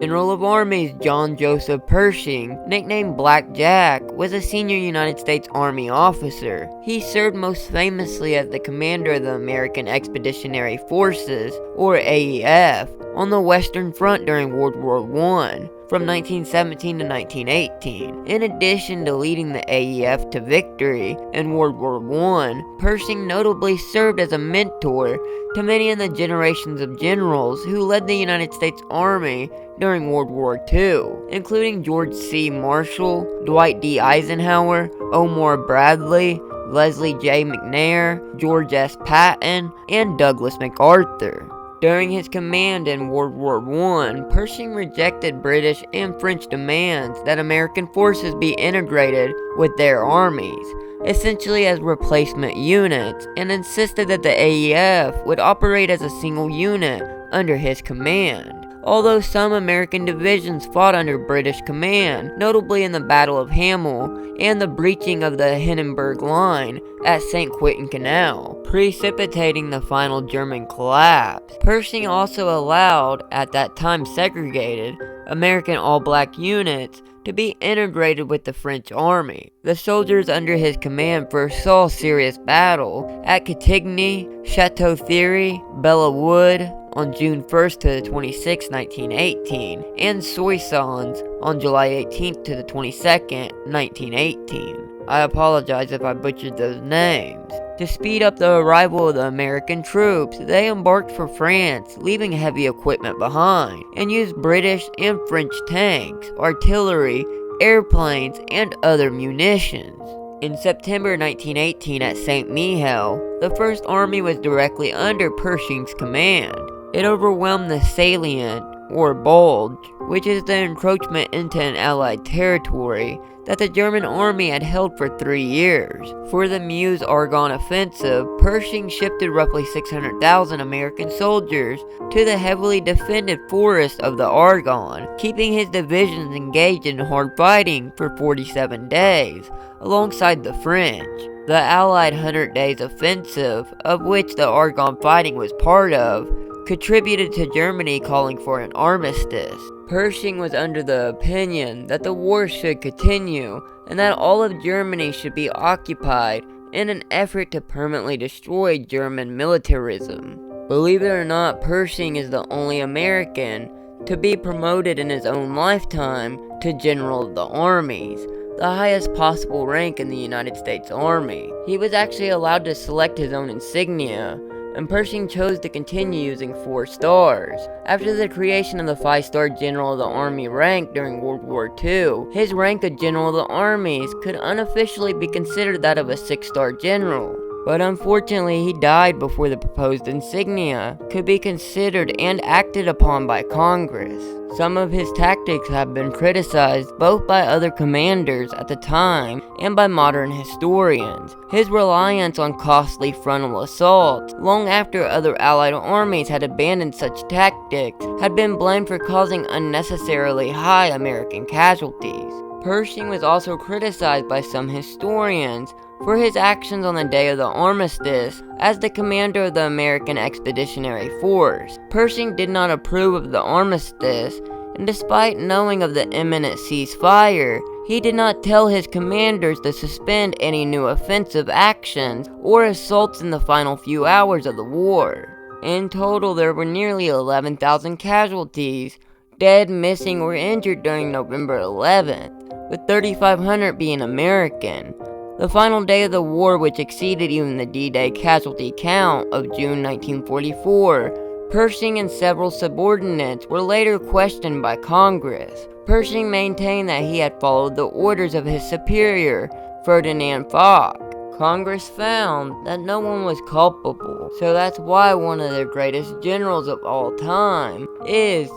General of Armies John Joseph Pershing, nicknamed Black Jack, was a senior United States Army officer. He served most famously as the commander of the American Expeditionary Forces, or AEF, on the Western Front during World War I, from 1917 to 1918. In addition to leading the AEF to victory in World War I, Pershing notably served as a mentor to many in the generations of generals who led the United States Army during World War II, including George C. Marshall, Dwight D. Eisenhower, Omar Bradley, Leslie J. McNair, George S. Patton, and Douglas MacArthur. During his command in World War I, Pershing rejected British and French demands that American forces be integrated with their armies, essentially as replacement units, and insisted that the AEF would operate as a single unit under his command. Although some American divisions fought under British command, notably in the Battle of Hamel and the breaching of the Hindenburg Line at St. Quentin Canal, precipitating the final German collapse. Pershing also allowed, at that time segregated, American all-black units to be integrated with the French army. The soldiers under his command first saw serious battle at Cantigny, Chateau Thierry, Bella Wood, on June 1st to the 26th, 1918, and Soissons on July 18th to the 22nd, 1918. I apologize if I butchered those names. To speed up the arrival of the American troops, they embarked for France, leaving heavy equipment behind, and used British and French tanks, artillery, airplanes, and other munitions. In September 1918 at St. Mihiel, the First Army was directly under Pershing's command. It overwhelmed the salient, or bulge, which is the encroachment into an Allied territory that the German army had held for 3 years. For the Meuse-Argonne offensive, Pershing shifted roughly 600,000 American soldiers to the heavily defended forest of the Argonne, keeping his divisions engaged in hard fighting for 47 days, alongside the French. The Allied 100 Days Offensive, of which the Argonne fighting was part of, contributed to Germany calling for an armistice. Pershing was under the opinion that the war should continue and that all of Germany should be occupied in an effort to permanently destroy German militarism. Believe it or not, Pershing is the only American to be promoted in his own lifetime to General of the Armies, the highest possible rank in the United States Army. He was actually allowed to select his own insignia, and Pershing chose to continue using 4 stars. After the creation of the 5-star General of the Army rank during World War II, his rank of General of the Armies could unofficially be considered that of a 6-star general. But unfortunately, he died before the proposed insignia could be considered and acted upon by Congress. Some of his tactics have been criticized both by other commanders at the time and by modern historians. His reliance on costly frontal assaults, long after other Allied armies had abandoned such tactics, had been blamed for causing unnecessarily high American casualties. Pershing was also criticized by some historians for his actions on the day of the armistice as the commander of the American Expeditionary Force. Pershing did not approve of the armistice, and despite knowing of the imminent ceasefire, he did not tell his commanders to suspend any new offensive actions or assaults in the final few hours of the war. In total, there were nearly 11,000 casualties, dead, missing, or injured during November 11th, with 3,500 being American. The final day of the war, which exceeded even the D-Day casualty count of June 1944, Pershing and several subordinates were later questioned by Congress. Pershing maintained that he had followed the orders of his superior, Ferdinand Foch. Congress found that no one was culpable, so that's why one of their greatest generals of all time is